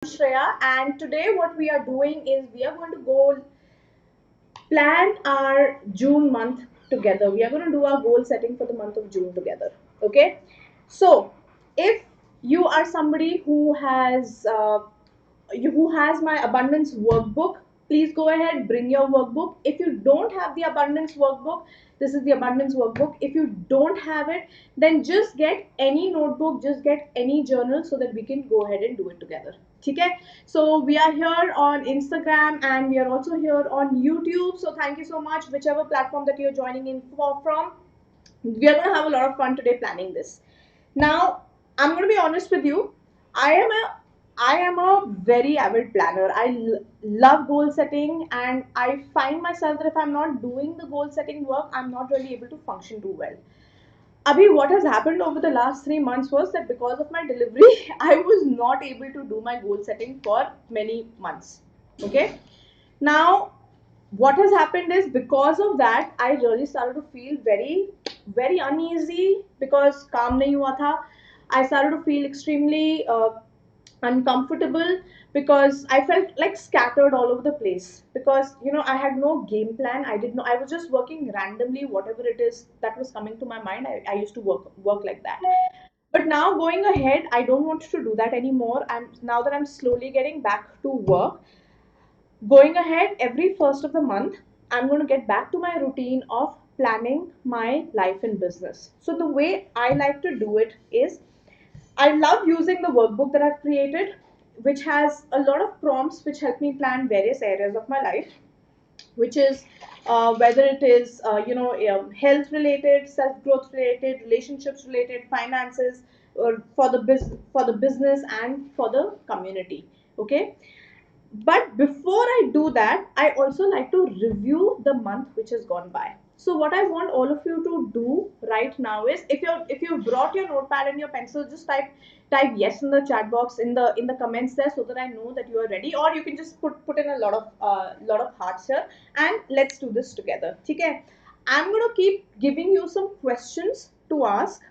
Shreya, and today what we are doing is we are going to go plan our June month together. We are going to do our goal setting for the month of June together. Okay, so if you are somebody who has my abundance workbook, please go ahead, bring your workbook. If you don't have the abundance workbook, this is the abundance workbook. If you don't have it, then just get any notebook, just get any journal so that we can go ahead and do it together. Okay, so we are here on Instagram and we are also here on YouTube. So thank you so much, whichever platform that you're joining in from. We are going to have a lot of fun today planning this. Now, I'm going to be honest with you. I am a I am a very avid planner. Love goal setting, and I find myself that if I'm not doing the goal setting work, I'm not really able to function too well. Abhi, what has happened over the last 3 months was that because of my delivery, I was not able to do my goal setting for many months. Okay. Now, what has happened is because of that, I really started to feel very uneasy because calm nahi hua tha. I started to feel extremely uncomfortable because I felt like scattered all over the place because I had no game plan. I didn't know. I was just working randomly, whatever it is that was coming to my mind. I used to work like that. But now going ahead, I don't want to do that anymore. Now that I'm slowly getting back to work, going ahead every first of the month, I'm going to get back to my routine of planning my life and business. So the way I like to do it is I love using the workbook that I've created, which has a lot of prompts which help me plan various areas of my life, which is whether it is health related, self growth related, relationships related, finances, or for the business and for the community. Okay, but before I do that, I also like to review the month which has gone by. So what I want all of you to do right now is if you brought your notepad and your pencil, just type yes in the chat box in the comments there so that I know that you are ready. Or you can just put in a lot of hearts here, and let's do this together. Okay? I'm gonna keep giving you some questions to ask.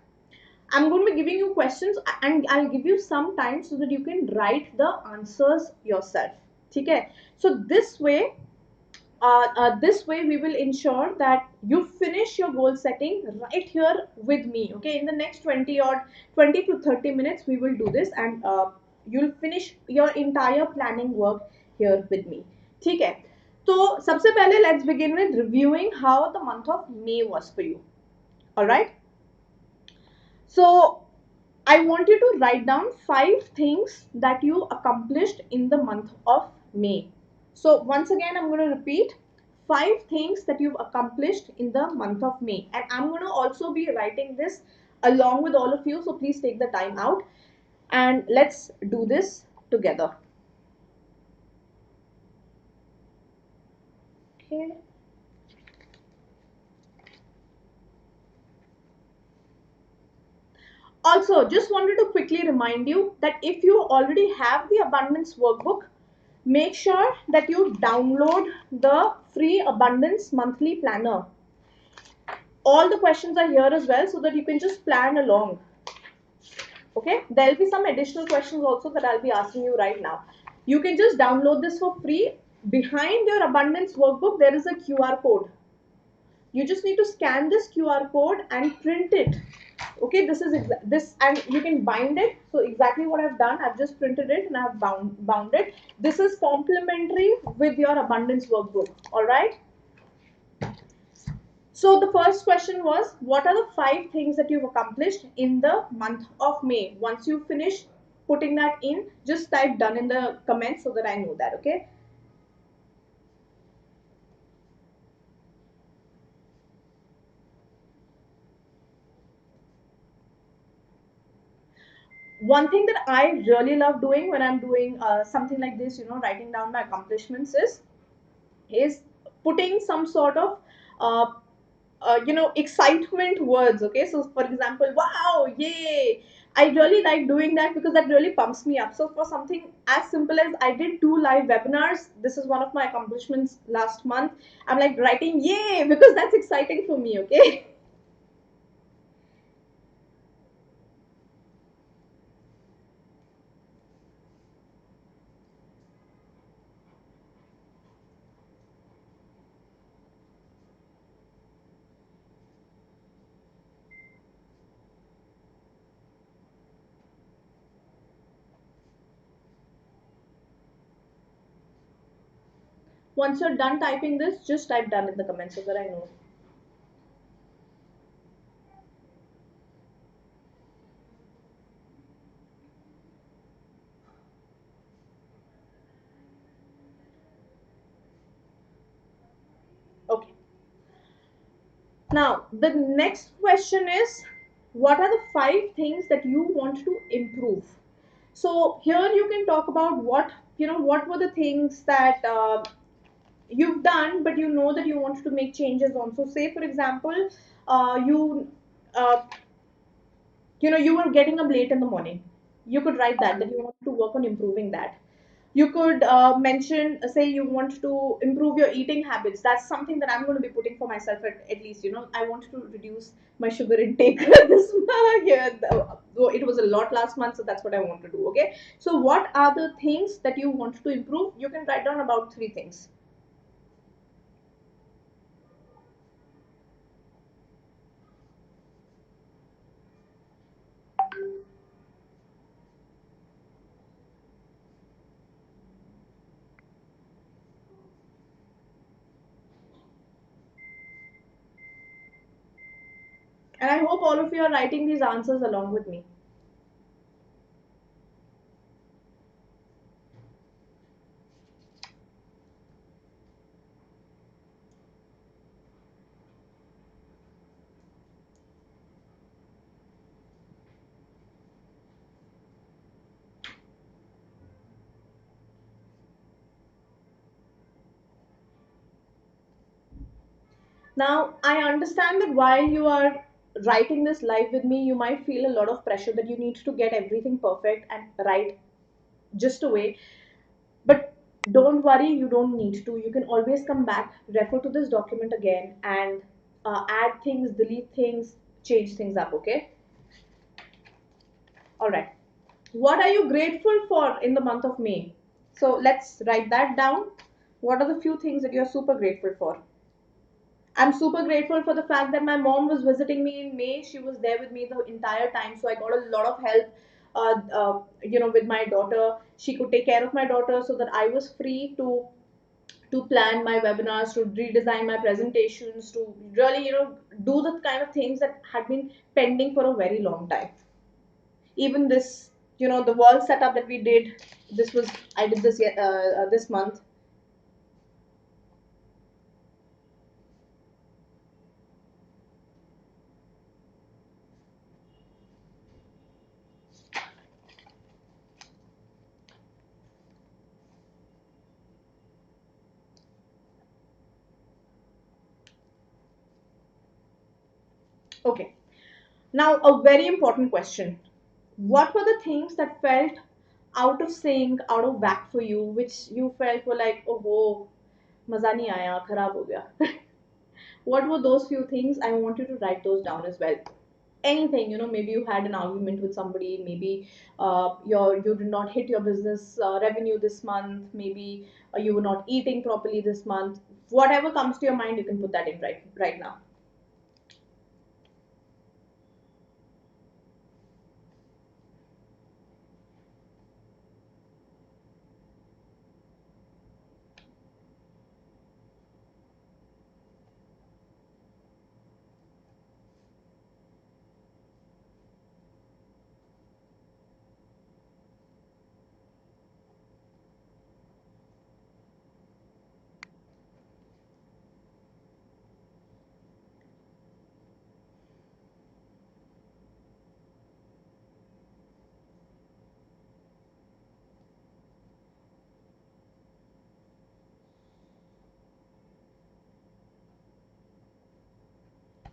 I'm going to be giving you questions and I'll give you some time so that you can write the answers yourself. Okay? So this way we will ensure that you finish your goal setting right here with me. Okay, in the next 20 to 30 minutes we will do this, and you'll finish your entire planning work here with me. Okay, so सबसे पहले let's begin with reviewing how the month of May was for you. All right, so I want you to write down 5 things that you accomplished in the month of May. So once again, I'm going to repeat 5 things that you've accomplished in the month of May. And I'm going to also be writing this along with all of you. So please take the time out and let's do this together. Okay. Also, just wanted to quickly remind you that if you already have the abundance workbook, make sure that you download the free abundance monthly planner. All the questions are here as well so that you can just plan along. Okay, there'll be some additional questions also that I'll be asking you right now. You can just download this for free. Behind your abundance workbook, there is a QR code. You just need to scan this QR code and print it. Okay, this is this, and you can bind it. So exactly what I've done, I've just printed it and I've bound it. This is complementary with your abundance workbook. All right. So the first question was, what are the 5 things that you've accomplished in the month of May? Once you finish putting that in, just type done in the comments so that I know that. Okay. One thing that I really love doing when I'm doing something like this, writing down my accomplishments is putting some sort of uh, excitement words. Okay, so for example, wow, yay, I really like doing that because that really pumps me up. So for something as simple as I did 2 live webinars, this is one of my accomplishments last month. I'm like writing yay because that's exciting for me. Okay. Once you're done typing this, just type done in the comments so that I know. Okay. Now, the next question is, what are the 5 things that you want to improve? So here you can talk about what were the things that you've done, but you know that you wanted to make changes on. So say for example, you uh, you were getting up late in the morning. You could write that you want to work on improving that. You could mention, say you want to improve your eating habits. That's something that I'm going to be putting for myself at least. I want to reduce my sugar intake this month. Yeah, though it was a lot last month, so that's what I want to do. Okay. So what are the things that you want to improve? You can write down about 3 things. And I hope all of you are writing these answers along with me. Now, I understand that while you are writing this live with me, you might feel a lot of pressure that you need to get everything perfect and right just away. But don't worry, you don't need to. You can always come back, refer to this document again, and add things, delete things, change things up, okay? All right. What are you grateful for in the month of May? So let's write that down. What are the few things that you're super grateful for? I'm super grateful for the fact that my mom was visiting me in May. She was there with me the entire time, so I got a lot of help. With my daughter, she could take care of my daughter, so that I was free to plan my webinars, to redesign my presentations, to really do the kind of things that had been pending for a very long time. Even this, the wall setup that we did. This was I did this this month. Okay. Now, a very important question. What were the things that felt out of sync, out of whack for you, which you felt were like, oh, whoa, maza nahi aaya, kharab ho gaya? What were those few things? I want you to write those down as well. Anything, maybe you had an argument with somebody, maybe you did not hit your business revenue this month, maybe you were not eating properly this month. Whatever comes to your mind, you can put that in right now.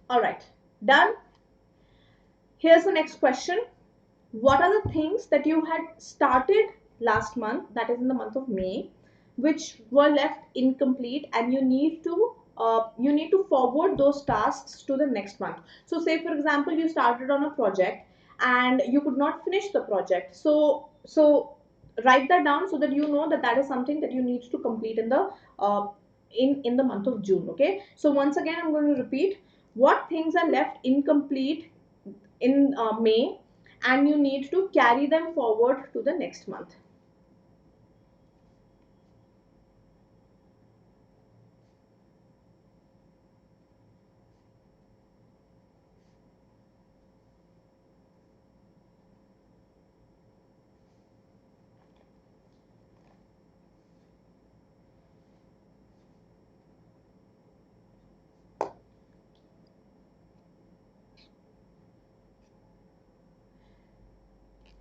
All right, done. Here's the next question. What are the things that you had started last month, that is in the month of May, which were left incomplete, and you need to forward those tasks to the next month. So say for example, you started on a project and you could not finish the project. So write that down so that you know that that is something that you need to complete uh, in the month of June. Okay. So once again, I'm going to repeat what things are left incomplete in May, and you need to carry them forward to the next month.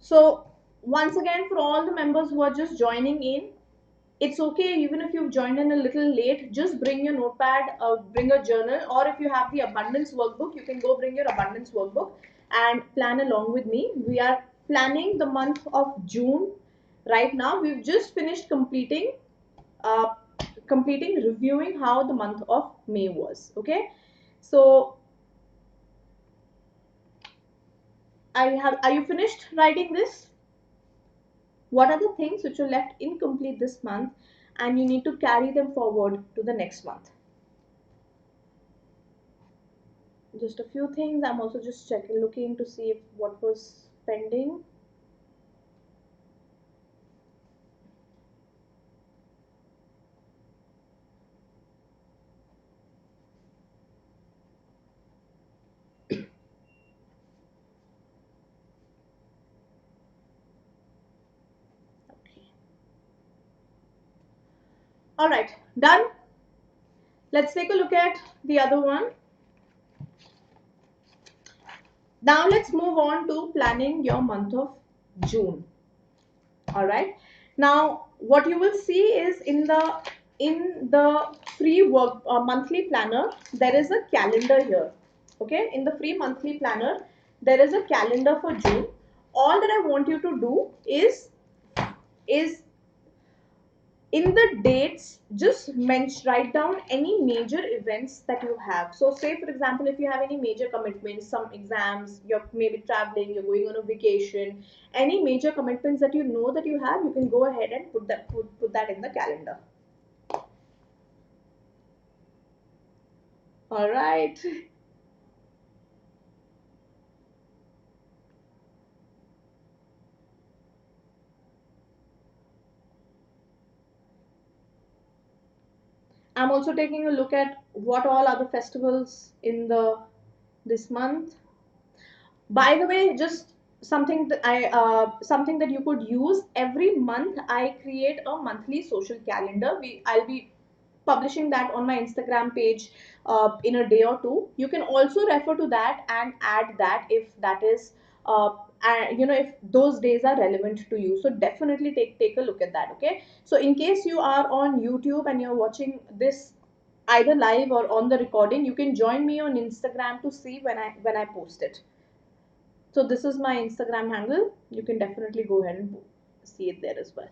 So once again, for all the members who are just joining in, it's okay even if you've joined in a little late. Just bring your notepad, bring a journal, or if you have the abundance workbook, you can go bring your abundance workbook and plan along with me. We are planning the month of June right now. We've just finished uh, reviewing how the month of May was. Okay, so are you finished writing this? What are the things which are left incomplete this month and you need to carry them forward to the next month? Just a few things. I'm also just checking, looking to see if what was pending. Okay. All right, done. Let's take a look at the other one. Now let's move on to planning your month of June. All right. Now what you will see is in the free work monthly planner, there is a calendar here. Okay, in the free monthly planner, there is a calendar for June. All that I want you to do is in the dates, just write down any major events that you have. So say for example, if you have any major commitments, some exams, you're maybe traveling, you're going on a vacation, any major commitments that you know that you have, you can go ahead and put that in the calendar. All right. I'm also taking a look at what all are the festivals in the this month. By the way, just something that you could use every month. I create a monthly social calendar. I'll be publishing that on my Instagram page in a day or two. You can also refer to that and add that if that is if those days are relevant to you. So definitely take a look at that. Okay. So in case you are on YouTube and you're watching this either live or on the recording, you can join me on Instagram to see when I post it. So this is my Instagram handle. You can definitely go ahead and see it there as well.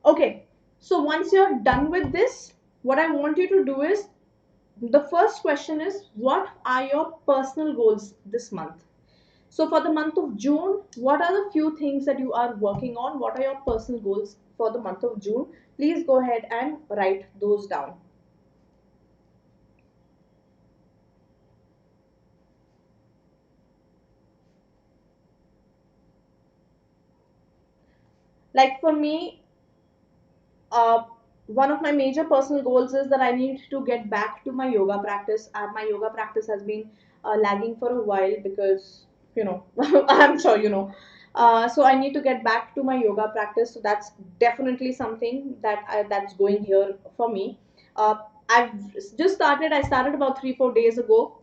Okay. So once you're done with this, what I want you to do is, the first question is, what are your personal goals this month? So for the month of June, what are the few things that you are working on? What are your personal goals for the month of June? Please go ahead and write those down. Like for me, uh, one of my major personal goals is that I need to get back to my yoga practice. My yoga practice has been lagging for a while because, I'm sure you know. So I need to get back to my yoga practice. So that's definitely something that's going here for me. Uh, I've just started. I started about 3-4 days ago,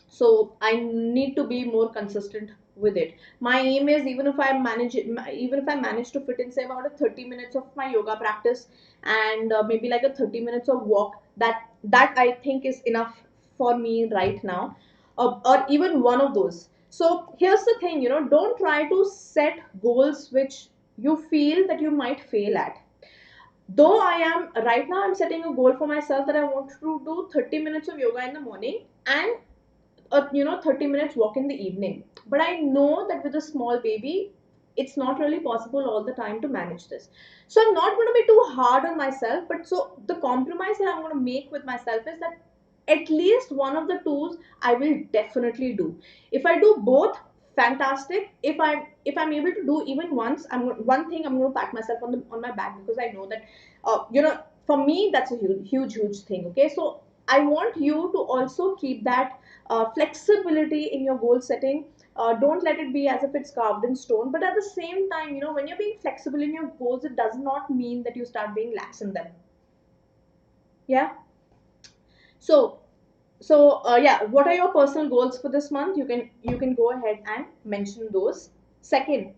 so I need to be more consistent with it. My aim is, even if I manage to fit in say about a 30 minutes of my yoga practice and maybe like a 30 minutes of walk, that I think is enough for me right now, or even one of those. So here's the thing, don't try to set goals which you feel that you might fail at. Though I am right now, I'm setting a goal for myself that I want to do 30 minutes of yoga in the morning and 30 minutes walk in the evening. But I know that with a small baby, it's not really possible all the time to manage this. So I'm not going to be too hard on myself. But so the compromise that I'm going to make with myself is that at least one of the tools I will definitely do. If I do both, fantastic. If I'm able to do even once, one thing, I'm going to pat myself on my back, because I know that for me that's a huge thing. Okay, so I want you to also keep that flexibility in your goal setting. Don't let it be as if it's carved in stone, but at the same time, when you're being flexible in your goals, it does not mean that you start being lax in them. Yeah. So So yeah, what are your personal goals for this month? You can go ahead and mention those. Second,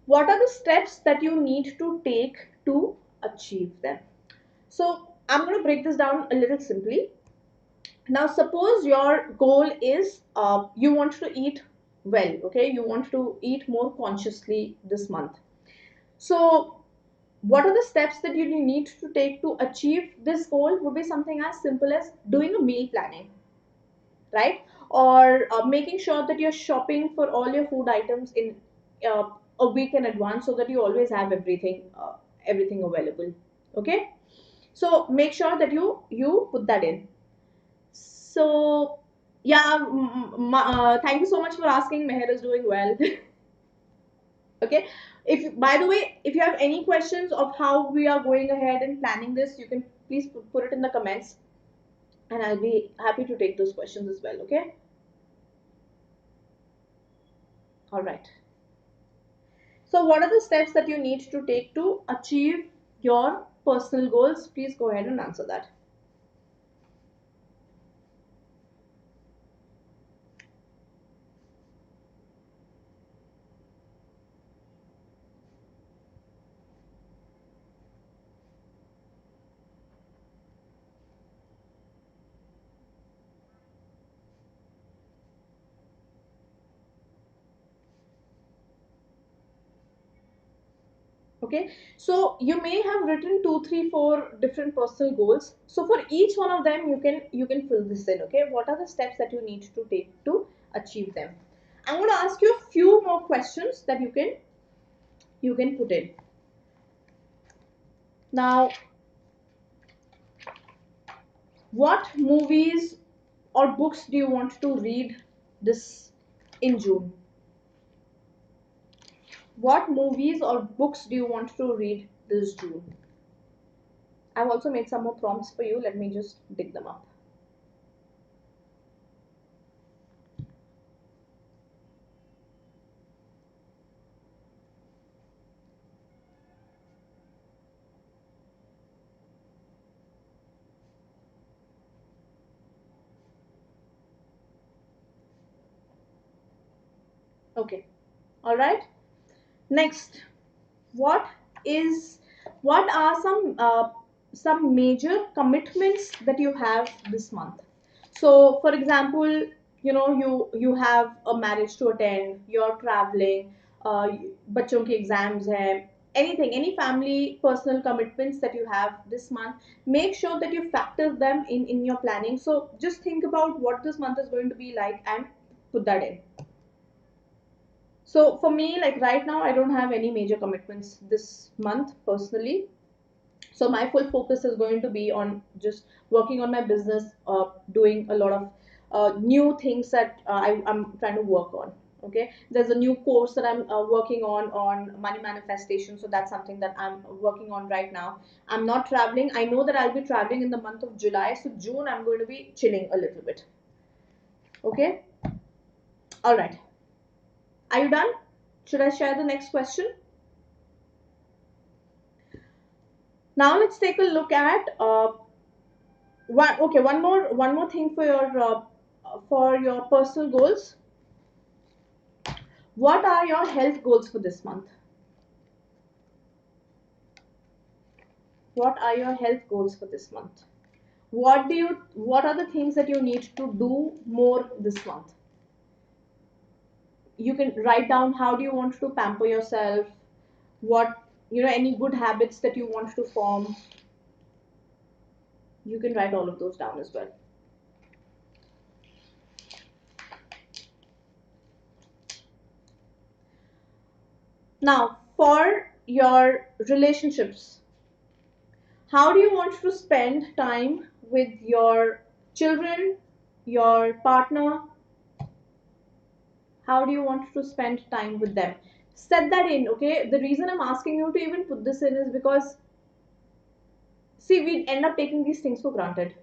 what are the steps that you need to take to achieve them? So I'm going to break this down a little simply. Now, suppose your goal is you want to eat well, okay? You want to eat more consciously this month. So, what are the steps that you need to take to achieve this goal? Would be something as simple as doing a meal planning, right? Or making sure that you're shopping for all your food items in uh, a week in advance, so that you always have everything available. Okay, so make sure that you put that in. So yeah, thank you so much for asking. Meher is doing well. Okay. If by the way, if you have any questions of how we are going ahead and planning this, you can please put it in the comments, and I'll be happy to take those questions as well. Okay. All right. So what are the steps that you need to take to achieve your personal goals? Please go ahead and answer that. Okay, so you may have written two, three, four different personal goals. So for each one of them, you can fill this in. Okay, what are the steps that you need to take to achieve them? I'm going to ask you a few more questions that you can put in. Now, what movies or books do you want to read this in June? What movies or books do you want to read this June? I've also made some more prompts for you. Let me just dig them up. Okay. All right. Next, what is what are some major commitments that you have this month? So, for example, you have a marriage to attend, you're traveling, बच्चों के exams हैं, any family personal commitments that you have this month, make sure that you factor them in your planning. So just think about what this month is going to be like and put that in. So for me, like right now, I don't have any major commitments this month personally. So my full focus is going to be on just working on my business, doing a lot of new things that I'm trying to work on. Okay, there's a new course that I'm working on money manifestation. So that's something that I'm working on right now. I'm not traveling. I know that I'll be traveling in the month of July. So June, I'm going to be chilling a little bit. Okay, all right. Are you done? Should I share the next question? Now let's take a look at one more thing for your personal goals. What are your health goals for this month? What are your health goals for this month? What are the things that you need to do more this month? You can write down how do you want to pamper yourself, what any good habits that you want to form. You can write all of those down as well. Now, for your relationships, how do you want to spend time with your children, your partner? How do you want to spend time with them? Set that in, okay? The reason I'm asking you to even put this in is because, see, we end up taking these things for granted,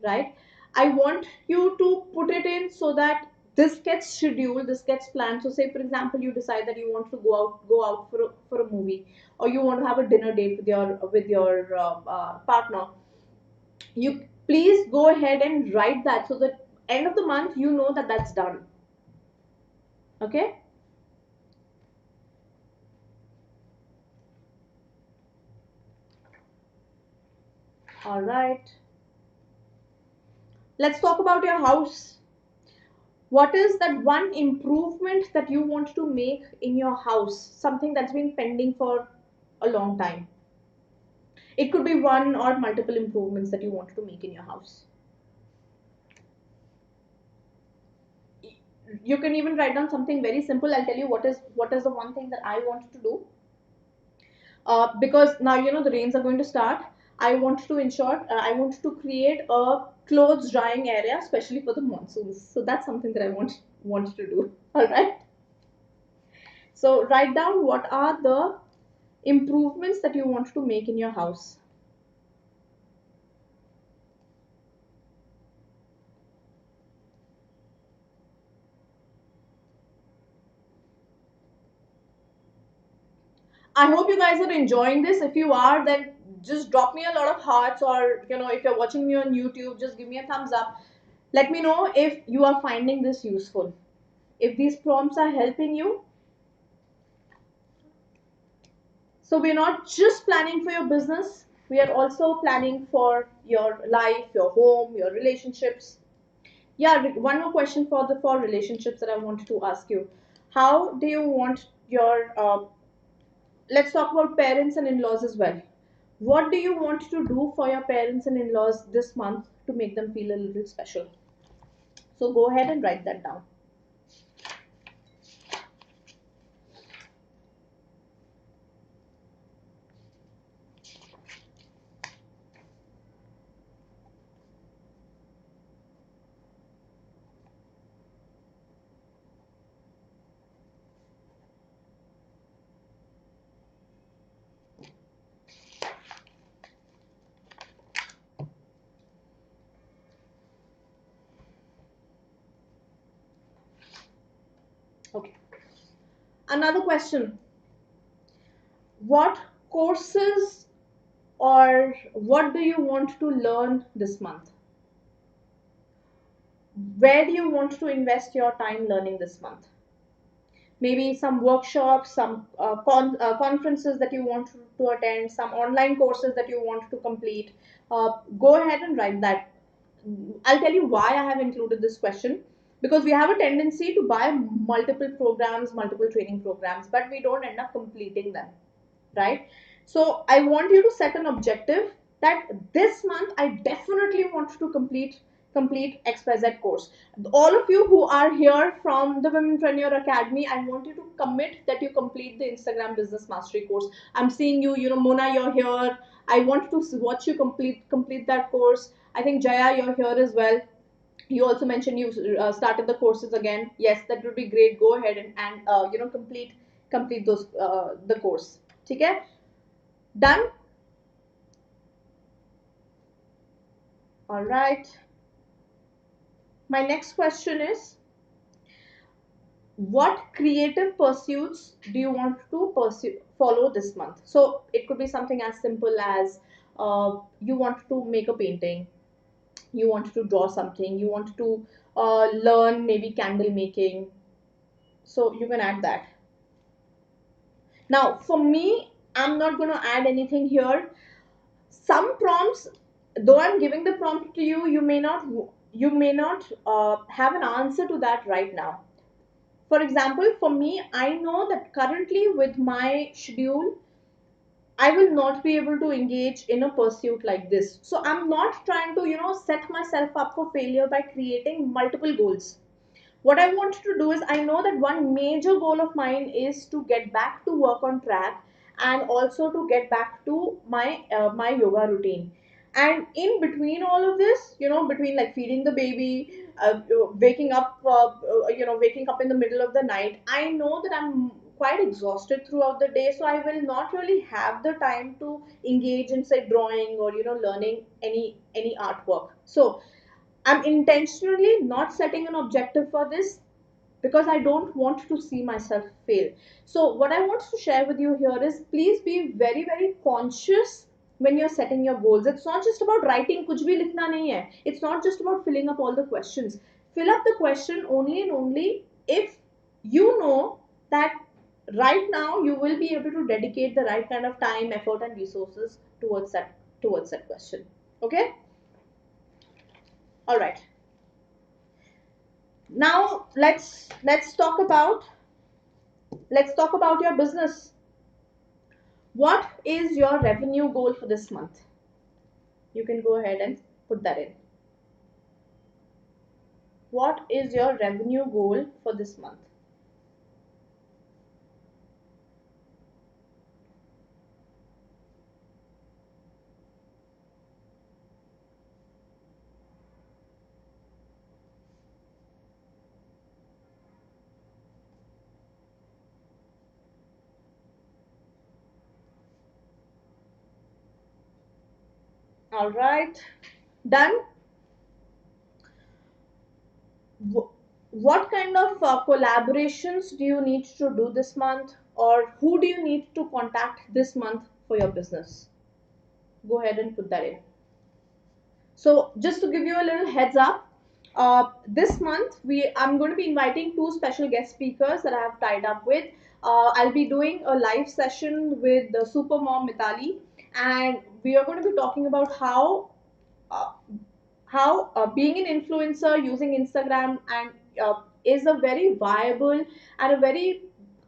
right? I want you to put it in so that this gets scheduled, this gets planned. So, say for example, you decide that you want to go out for a movie, or you want to have a dinner date with your partner. You Please go ahead and write that so that end of the month you know that that's done. Okay. All right. Let's talk about your house. What is that one improvement that you want to make in your house? Something that's been pending for a long time. It could be one or multiple improvements that you want to make in your house. You can even write down something very simple. I'll tell you what is the one thing that I want to do. Because now you know the rains are going to start. I want to create a clothes drying area, especially for the monsoons. So that's something that I want to do. All right. So write down what are the improvements that you want to make in your house. I hope you guys are enjoying this. If you are, then just drop me a lot of hearts, or if you're watching me on YouTube, just give me a thumbs up. Let me know if you are finding this useful. If these prompts are helping you. So we're not just planning for your business, we are also planning for your life, your home, your relationships. Yeah, one more question for the for relationships that I wanted to ask you. How do you want your let's talk about parents and in-laws as well. What do you want to do for your parents and in-laws this month to make them feel a little special? So go ahead and write that down. Okay. Another question. What courses or what do you want to learn this month? Where do you want to invest your time learning this month? Maybe some workshops, some conferences that you want to attend, some online courses that you want to complete. Go ahead and write that. I'll tell you why I have included this question, because we have a tendency to buy multiple programs, multiple training programs, but we don't end up completing them, right? So I want you to set an objective that this month I definitely want to complete XYZ course. All of you who are here from the Womenpreneur Academy, I want you to commit that you complete the Instagram Business Mastery course. I'm seeing you, Mona, you're here. I want to watch you complete that course. I think Jaya, you're here as well. You also mentioned you started the courses again. Yes, that would be great. Go ahead and complete those the course. Okay, done. All right. My next question is, what creative pursuits do you want to follow this month? So it could be something as simple as you want to make a painting, you want to draw something, you want to learn maybe candle making. So you can add that. Now, for me, I'm not going to add anything here. Some prompts, though I'm giving the prompt to you, you may not have an answer to that right now. For example, for me, I know that currently with my schedule, I will not be able to engage in a pursuit like this. So I'm not trying to, set myself up for failure by creating multiple goals. What I want to do is, I know that one major goal of mine is to get back to work on track, and also to get back to my yoga routine. And in between all of this, between like feeding the baby, waking up in the middle of the night, I know that I'm quite exhausted throughout the day, so I will not really have the time to engage in, say, drawing or learning any artwork. So I'm intentionally not setting an objective for this, because I don't want to see myself fail. So, what I want to share with you here is, please be very, very conscious. when you're setting your goals. It's not just about writing kuch bhi likhna nahi hai. It's not just about filling up all the questions. Fill up the question only and only if you know that right now you will be able to dedicate the right kind of time, effort and resources towards that question. Okay? All right. Now let's talk about your business. What is your revenue goal for this month? You can go ahead and put that in. What is your revenue goal for this month? All right. Done. What kind of collaborations do you need to do this month, or who do you need to contact this month for your business? Go ahead and put that in. So just to give you a little heads up, this month I'm going to be inviting two special guest speakers that I have tied up with. I'll be doing a live session with the super mom Mitali, and we are going to be talking about uh, how being an influencer using Instagram and is a very viable and a very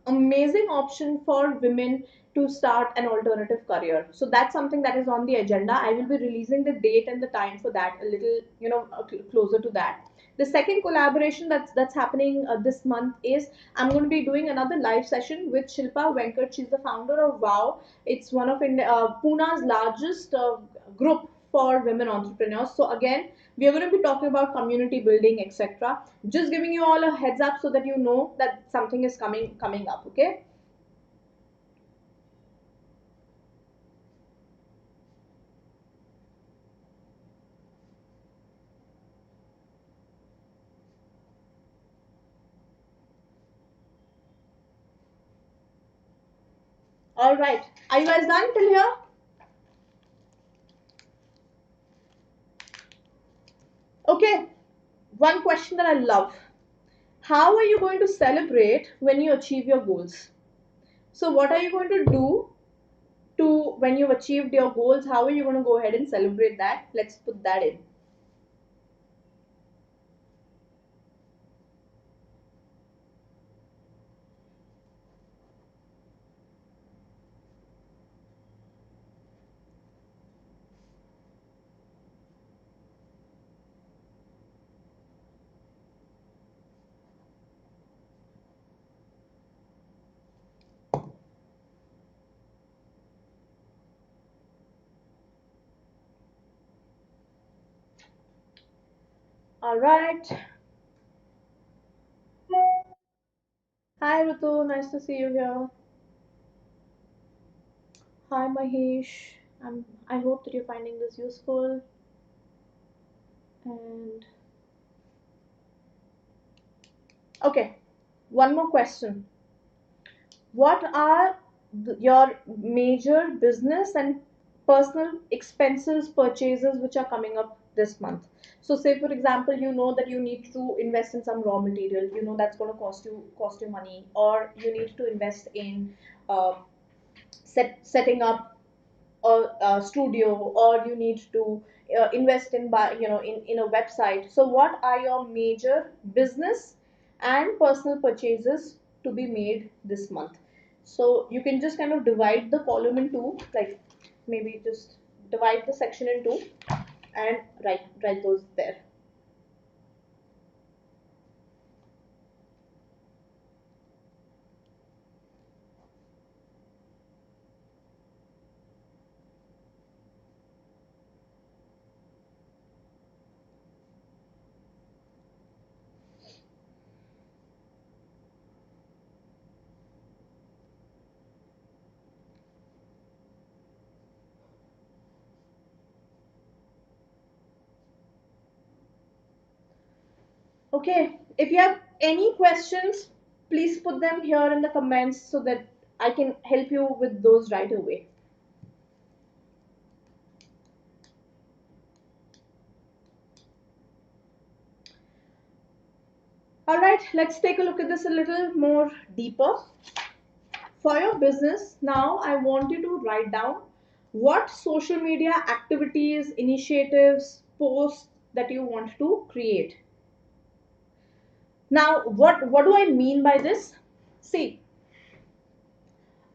amazing option for women to start an alternative career. So that's something that is on the agenda. I will be releasing the date and the time for that a little, closer to that. The second collaboration that's happening this month is I'm going to be doing another live session with Shilpa Venkat. She's the founder of Wow. It's one of Pune's largest group for women entrepreneurs. So again, we are going to be talking about community building, etc. Just giving you all a heads up so that you know that something is coming up. Okay. All right. Are you guys done till here? Okay. One question that I love. How are you going to celebrate when you achieve your goals? So what are you going to do to when you've achieved your goals? How are you going to go ahead and celebrate that? Let's put that in. All right. Hi Rutu, nice to see you here. Hi Mahesh. I hope that you're finding this useful. And okay, one more question. What are your major business and personal expenses, purchases which are coming up this month? So, say for example, you know that you need to invest in some raw material. You know that's going to cost you money, or you need to invest in uh, setting up a studio, or you need to invest in in a website. So what are your major business and personal purchases to be made this month? So you can just kind of divide the column in two, like maybe just divide the section in two and write those there. Okay, if you have any questions, please put them here in the comments so that I can help you with those right away. All right, let's take a look at this a little more deeper. For your business, now I want you to write down what social media activities, initiatives, posts that you want to create. Now, what do I mean by this? See,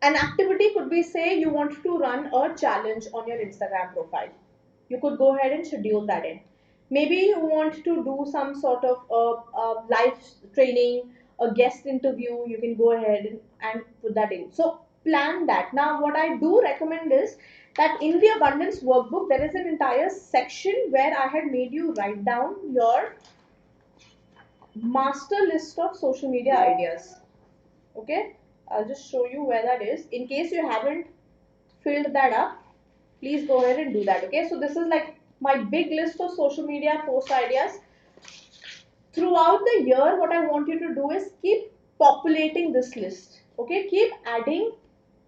an activity could be, say you want to run a challenge on your Instagram profile. You could go ahead and schedule that in. Maybe you want to do some sort of live training, a guest interview. You can go ahead and put that in. So plan that. Now, what I do recommend is that in the abundance workbook, there is an entire section where I had made you write down your master list of social media ideas. Okay, I'll just show you where that is. In case you haven't filled that up, please go ahead and do that. Okay, so this is like my big list of social media post ideas. Throughout the year, what I want you to do is keep populating this list. Okay, keep adding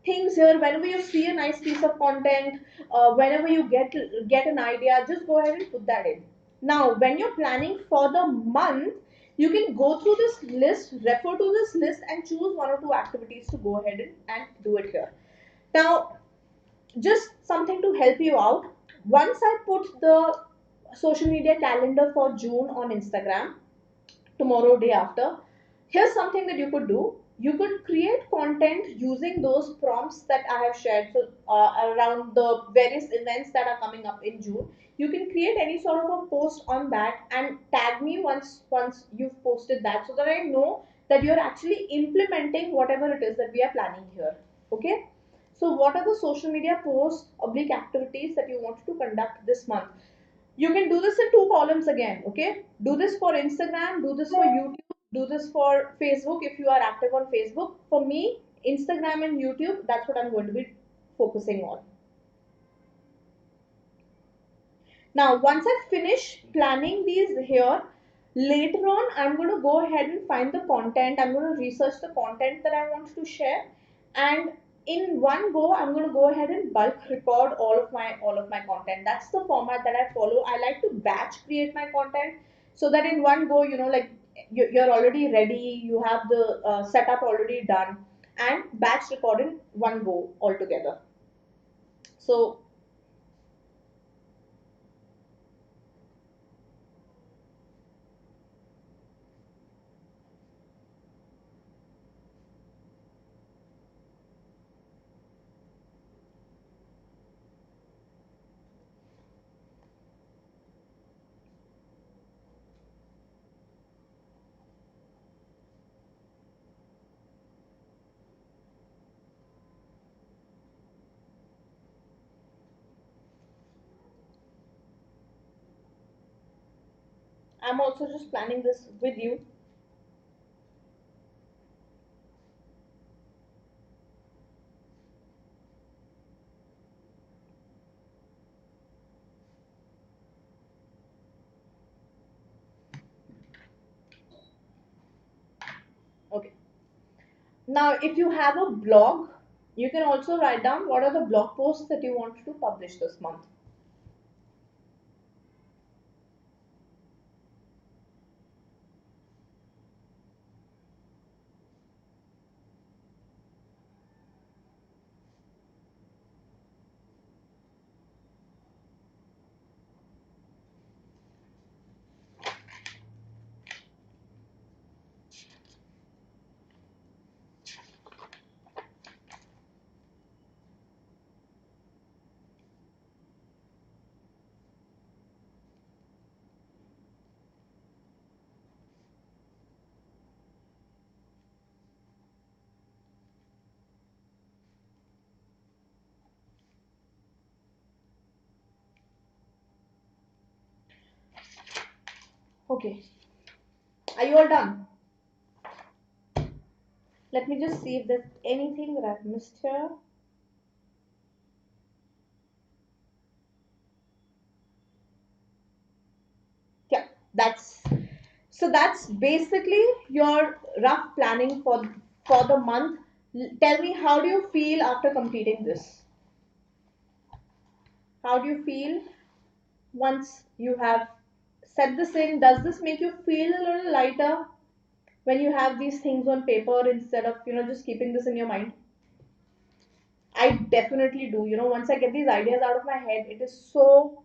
things here. Whenever you see a nice piece of content, whenever you get an idea, just go ahead and put that in. Now when you're planning for the month, you can go through this list, refer to this list, and choose one or two activities to go ahead and do it here. Now, just something to help you out. Once I put the social media calendar for June on Instagram, tomorrow, day after, here's something that you could do. You could create content using those prompts that I have shared. So, around the various events that are coming up in June, you can create any sort of a post on that and tag me once you've posted that, so that I know that you're actually implementing whatever it is that we are planning here. Okay. So, what are the social media posts, oblique activities that you want to conduct this month? You can do this in two columns again. Okay, do this for Instagram, do this for YouTube, do this for Facebook if you are active on Facebook. For me, Instagram and YouTube, that's what I'm going to be focusing on. Now once I finish planning these here, later on I'm going to go ahead and find the content. I'm going to research the content that I want to share, and in one go I'm going to go ahead and bulk record all of my content. That's the format that I follow. I like to batch create my content, so that in one go, like, you're already ready, you have the setup already done, and batch record in one go altogether. So I'm also just planning this with you. Okay. Now, if you have a blog, you can also write down what are the blog posts that you want to publish this month. Okay. Are you all done? Let me just see if there's anything that I've missed here. Yeah, that's basically your rough planning for the month. Tell me, how do you feel after completing this? How do you feel once you have set this in? Does this make you feel a little lighter? when you have these things on paper instead of, just keeping this in your mind? I definitely do. Once I get these ideas out of my head, it is so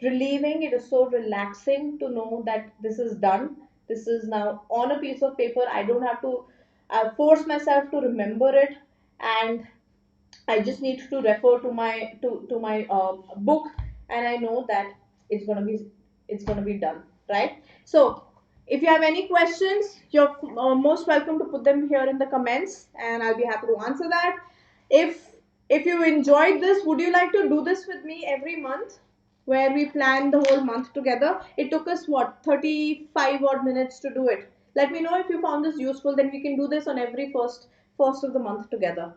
relieving, it is so relaxing to know that this is done. This is now on a piece of paper. I don't have to force myself to remember it, and I just need to refer to my book, and I know that it's gonna be done, right? So, if you have any questions, you're most welcome to put them here in the comments, and I'll be happy to answer that. If if you enjoyed this, would you like to do this with me every month, where we plan the whole month together? It took us what, 35 odd minutes to do it. Let me know if you found this useful. Then we can do this on every first of the month together.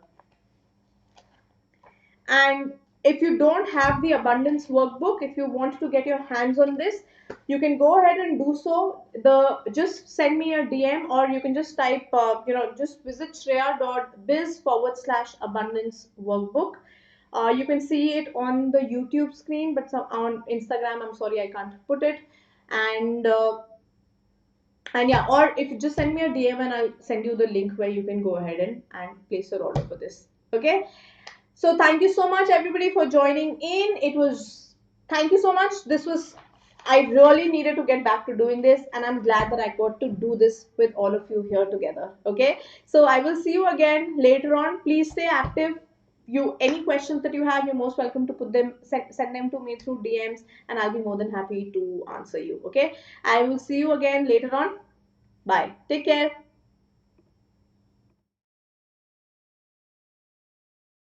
And if you don't have the abundance workbook, if you want to get your hands on this, you can go ahead and do so. Just send me a DM, or you can just type, just visit shreya.biz/abundance workbook. You can see it on the YouTube screen, but on Instagram, I'm sorry, I can't put it. And yeah, or if you just send me a DM, and I'll send you the link where you can go ahead and place your order for this. Okay. So thank you so much, everybody, for joining in. Thank you so much. I really needed to get back to doing this, and I'm glad that I got to do this with all of you here together. Okay. So I will see you again later on. Please stay active. Any questions that you have, you're most welcome to send them to me through DMs, and I'll be more than happy to answer you. Okay. I will see you again later on. Bye. Take care.